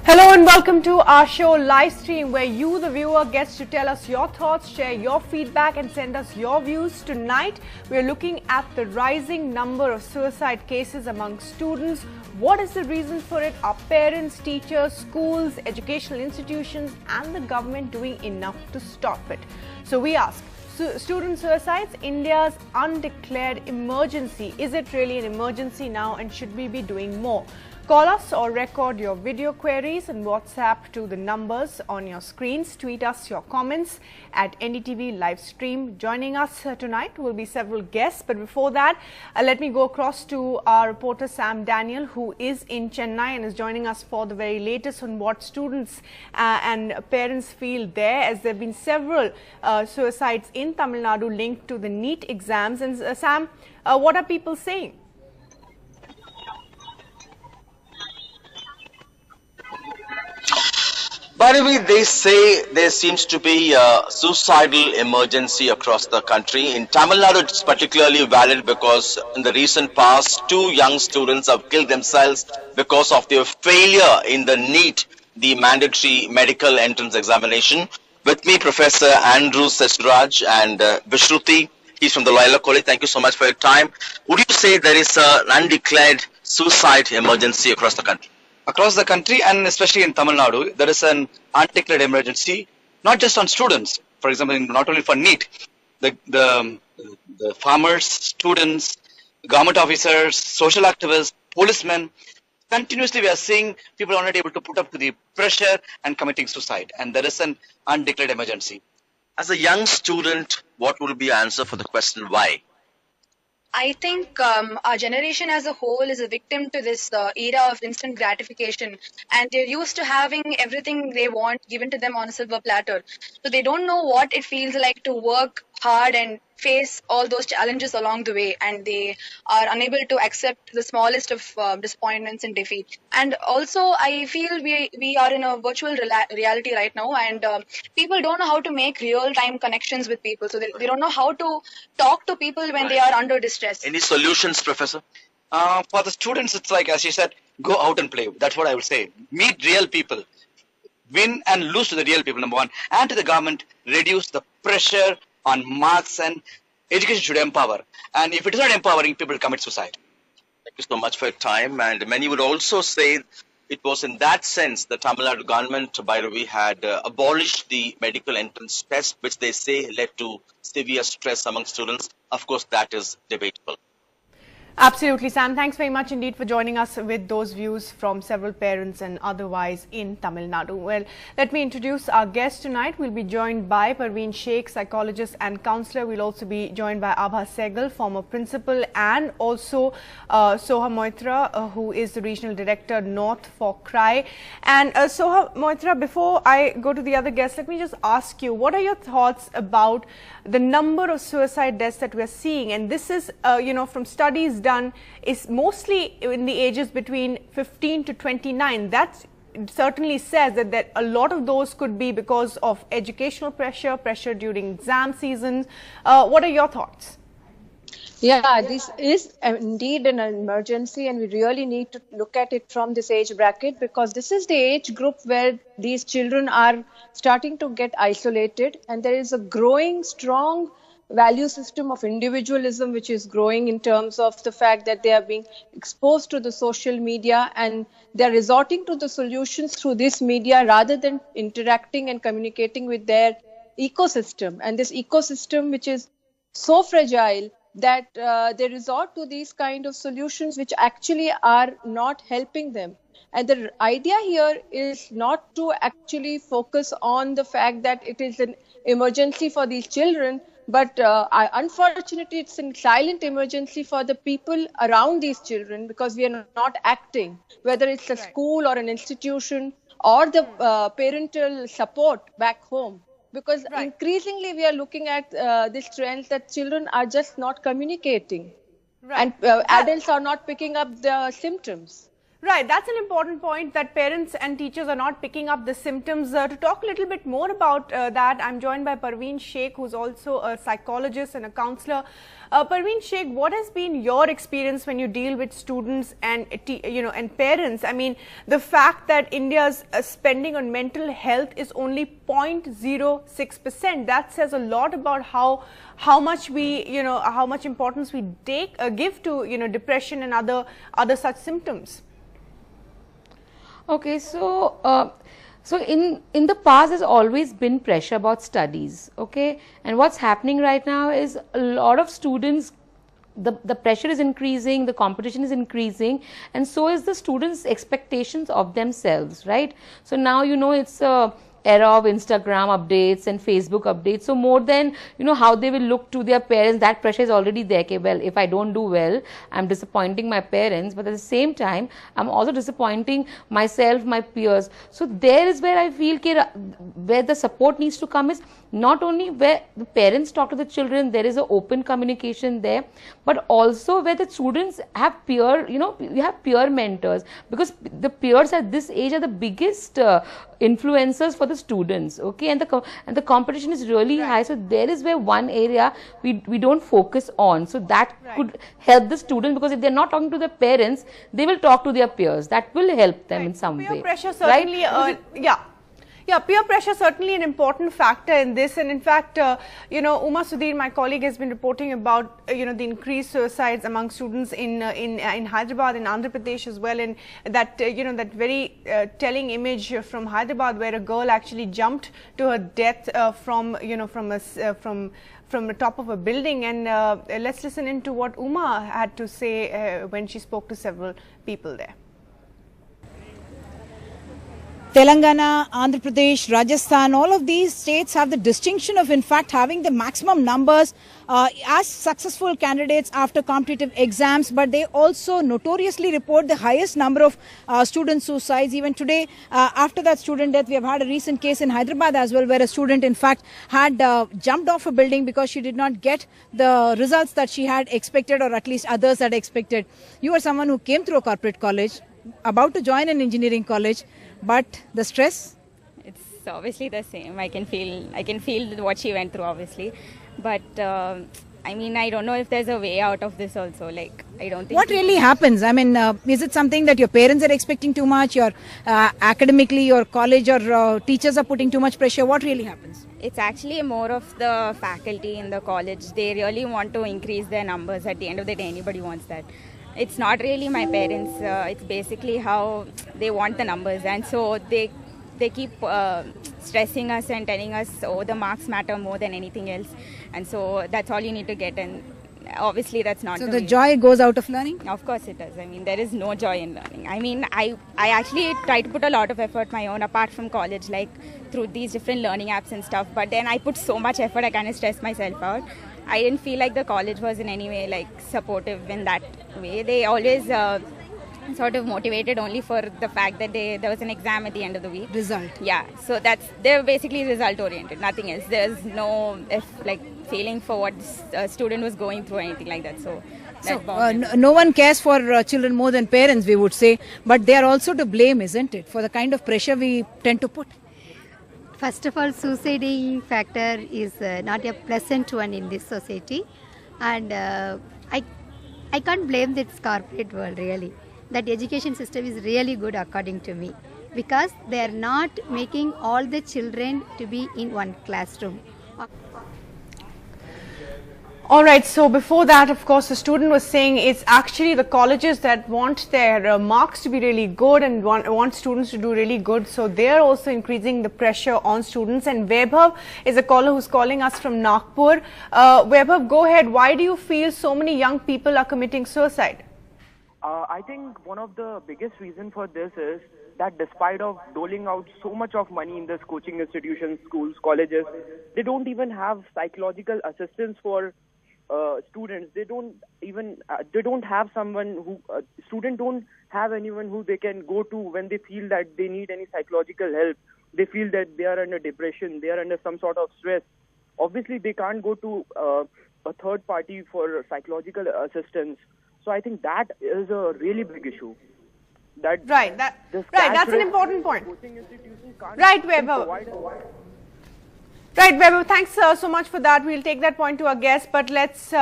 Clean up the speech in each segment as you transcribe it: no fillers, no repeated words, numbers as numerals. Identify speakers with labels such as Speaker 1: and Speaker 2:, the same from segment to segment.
Speaker 1: Hello and welcome to our show live stream where you, the viewer, gets to tell us your thoughts, share your feedback and send us your views. Tonight, we're looking at the rising number of suicide cases among students. What is the reason for it? Are parents, teachers, schools, educational institutions and the government doing enough to stop it? So we ask, student suicides, India's undeclared emergency. Is it really an emergency now and should we be doing more? Call us or record your video queries and WhatsApp to the numbers on your screens. Tweet us your comments at NDTV live stream. Joining us tonight will be several guests. But before that, let me go across to our reporter Sam Daniel, who is in Chennai and is joining us for the very latest on what students and parents feel there, as there have been several suicides in Tamil Nadu linked to the NEET exams. And Sam, what are people saying?
Speaker 2: By the way, they say there seems to be a suicidal emergency across the country. In Tamil Nadu, it's particularly valid because in the recent past, 2 young students have killed themselves because of their failure in the NEET, the mandatory medical entrance examination. With me, Professor Andrew Sesraj and Vishruti. He's from the Loyola College. Thank you so much for your time. Would you say there is an undeclared suicide emergency across the country?
Speaker 3: Across the country and especially in Tamil Nadu, there is an undeclared emergency, not just on students, for example, not only for NEET, the farmers, students, government officers, social activists, policemen. Continuously, we are seeing people are not able to put up to the pressure and committing suicide, and there is an undeclared emergency.
Speaker 2: As a young student, what will be your answer for the question why?
Speaker 4: I think our generation as a whole is a victim to this era of instant gratification, and they're used to having everything they want given to them on a silver platter. So they don't know what it feels like to work hard and face all those challenges along the way, and they are unable to accept the smallest of disappointments and defeat. And also, I feel we are in a virtual reality right now, and people don't know how to make real-time connections with people. So they don't know how to talk to people when they are under distress.
Speaker 2: Any solutions, Professor?
Speaker 3: For the students, it's like, as you said, go out and play. That's what I would say. Meet real people. Win and lose to the real people, number one. And to the government, reduce the pressure on marks, and education should empower. And if it is not empowering, people commit suicide.
Speaker 2: Thank you so much for your time. And many would also say it was in that sense the Tamil Nadu government, by the way, had abolished the medical entrance test, which they say led to severe stress among students. Of course, that is debatable.
Speaker 1: Absolutely, Sam. Thanks very much indeed for joining us with those views from several parents and otherwise in Tamil Nadu. Well, let me introduce our guest tonight. We'll be joined by Parveen Shaikh, psychologist and counsellor. We'll also be joined by Abha Sehgal, former principal, and also Soha Moitra, who is the regional director North for CRY. And Soha Moitra, before I go to the other guests, let me just ask you, what are your thoughts about the number of suicide deaths that we're seeing? And this is, from studies done, is mostly in the ages between 15 to 29. That certainly says that a lot of those could be because of educational pressure during exam seasons. What are your thoughts?
Speaker 5: Yeah, this is indeed an emergency, and we really need to look at it from this age bracket, because this is the age group where these children are starting to get isolated, and there is a growing strong value system of individualism which is growing in terms of the fact that they are being exposed to the social media, and they are resorting to the solutions through this media rather than interacting and communicating with their ecosystem. And this ecosystem, which is so fragile, that they resort to these kind of solutions which actually are not helping them. And the idea here is not to actually focus on the fact that it is an emergency for these children, but unfortunately, it's a silent emergency for the people around these children, because we are not acting, whether it's a school or an institution or the parental support back home. Because increasingly we are looking at this trend that children are just not communicating, and adults are not picking up the symptoms.
Speaker 1: Right, that's an important point, that parents and teachers are not picking up the symptoms. To talk a little bit more about that, I'm joined by Parveen Shaikh, who's also a psychologist and a counselor. Parveen Shaikh, what has been your experience when you deal with students and and parents? I mean, the fact that India's spending on mental health is only 0.06%, that says a lot about how much we how much importance we give to depression and other such symptoms.
Speaker 6: Okay, so in the past there's always been pressure about studies, okay, and what's happening right now is a lot of students, the pressure is increasing, the competition is increasing, and so is the students' expectations of themselves, right? So now it's a era of Instagram updates and Facebook updates, so more than how they will look to their parents, that pressure is already there. Okay, well, if I don't do well, I'm disappointing my parents, but at the same time I'm also disappointing myself, my peers. So there is where I feel where the support needs to come is not only where the parents talk to the children, there is an open communication there, but also where the students have you have peer mentors, because the peers at this age are the biggest influencers for the students, okay, and the competition is really high. So there is where one area we don't focus on, so that could help the students, because if they're not talking to their parents, they will talk to their peers. That will help them in some
Speaker 1: peer
Speaker 6: way.
Speaker 1: Pressure certainly, Yeah, peer pressure certainly an important factor in this, and in fact, Uma Sudhir, my colleague, has been reporting about the increased suicides among students in Hyderabad, in Andhra Pradesh as well, and that that very telling image from Hyderabad, where a girl actually jumped to her death from the top of a building. And let's listen into what Uma had to say when she spoke to several people there.
Speaker 7: Telangana, Andhra Pradesh, Rajasthan, all of these states have the distinction of in fact having the maximum numbers as successful candidates after competitive exams, but they also notoriously report the highest number of student suicides. Even today, after that student death, we have had a recent case in Hyderabad as well, where a student in fact had jumped off a building because she did not get the results that she had expected, or at least others had expected. You are someone who came through a corporate college, about to join an engineering college, but the stress?
Speaker 8: It's obviously the same. I can feel what she went through, obviously, but I mean, I don't know if there's a way out of this also. Like, I don't think.
Speaker 7: What really happens? I mean, is it something that your parents are expecting too much, or academically your college or teachers are putting too much pressure? What really happens?
Speaker 8: It's actually more of the faculty in the college. They really want to increase their numbers. At the end of the day, anybody wants that. It's not really my parents. It's basically how they want the numbers, and so they keep stressing us and telling us, oh, the marks matter more than anything else, and so that's all you need to get. And obviously that's not.
Speaker 7: So the joy goes out of learning?
Speaker 8: Of course it does. I mean, there is no joy in learning. I mean, I actually try to put a lot of effort my own, apart from college, like through these different learning apps and stuff, but then I put so much effort, I kind of stress myself out. I didn't feel like the college was in any way like supportive in that way. They always sort of motivated only for the fact that there was an exam at the end of the week.
Speaker 7: Result.
Speaker 8: Yeah, so they're basically result oriented, nothing else. There's no feeling for what a student was going through or anything like that. So
Speaker 7: no one cares for children more than parents, we would say, but they are also to blame, isn't it, for the kind of pressure we tend to put?
Speaker 9: First of all, suicide factor is not a pleasant one in this society, and I can't blame this corporate world really. That education system is really good according to me, because they are not making all the children to be in one classroom.
Speaker 1: All right, so before that, of course, the student was saying it's actually the colleges that want their marks to be really good and want students to do really good. So they're also increasing the pressure on students. And Vaibhav is a caller who's calling us from Nagpur. Vaibhav, go ahead. Why do you feel so many young people are committing suicide?
Speaker 10: I think one of the biggest reasons for this is that despite of doling out so much of money in this coaching institutions, schools, colleges, they don't even have psychological assistance for students. They don't have someone who students don't have anyone who they can go to when they feel that they need any psychological help. They feel that they are under depression, they are under some sort of stress. Obviously, they can't go to a third party for psychological assistance. So I think that is a really big issue. that
Speaker 1: That's an important point.
Speaker 10: Coaching institutions can't
Speaker 1: Right, Weber. Right, Weber. Thanks so much for that. We'll take that point to our guest, but let's.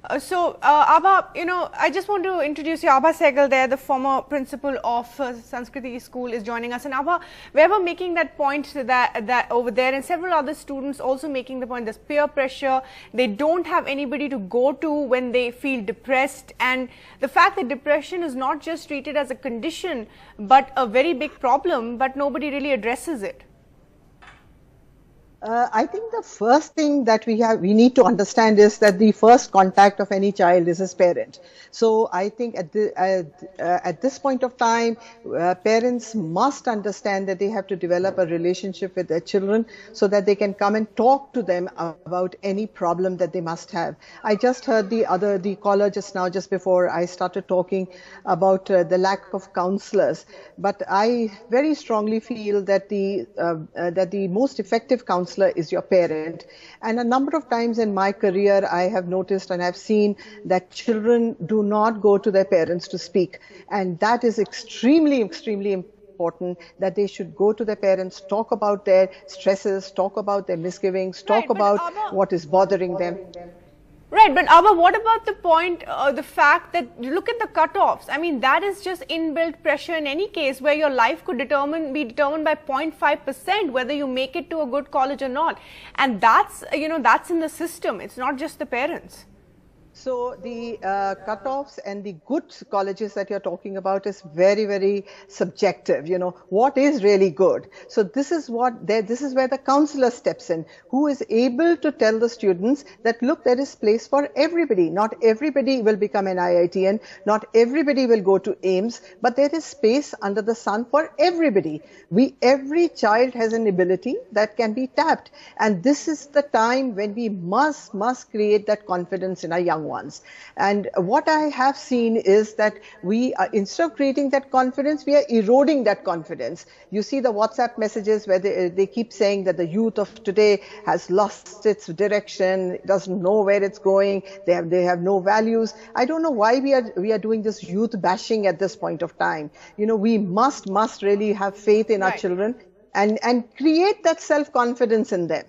Speaker 1: Abha, I just want to introduce you. Abha Sehgal there, the former principal of Sanskriti School, is joining us. And Abha, Weber making that point that over there, and several other students also making the point. There's peer pressure. They don't have anybody to go to when they feel depressed, and the fact that depression is not just treated as a condition, but a very big problem, but nobody really addresses it.
Speaker 11: I think the first thing that we need to understand is that the first contact of any child is his parent. So I think at this point of time, parents must understand that they have to develop a relationship with their children so that they can come and talk to them about any problem that they must have. I just heard the caller just now, just before I started talking about the lack of counselors. But I very strongly feel that the most effective counselor is your parent. And a number of times in my career, I have noticed and I've seen that children do not go to their parents to speak. And that is extremely, extremely important, that they should go to their parents, talk about their stresses, talk about their misgivings, talk about what is bothering them.
Speaker 1: Right, but Abha, what about the point, the fact that, look at the cutoffs. I mean, that is just inbuilt pressure in any case, where your life could be determined by 0.5%, whether you make it to a good college or not. And that's, that's in the system. It's not just the parents.
Speaker 11: So the cutoffs and the good colleges that you're talking about is very, very subjective. What is really good? So this is where the counselor steps in, who is able to tell the students that, look, there is place for everybody. Not everybody will become an IITian. Not everybody will go to AIIMS, but there is space under the sun for everybody. Every child has an ability that can be tapped. And this is the time when we must create that confidence in our young ones. And what I have seen is that we, instead of creating that confidence, we are eroding that confidence. You see the WhatsApp messages where they keep saying that the youth of today has lost its direction, doesn't know where it's going, they have no values. I don't know why we are doing this youth bashing at this point of time. We must really have faith in our children and create that self-confidence in them.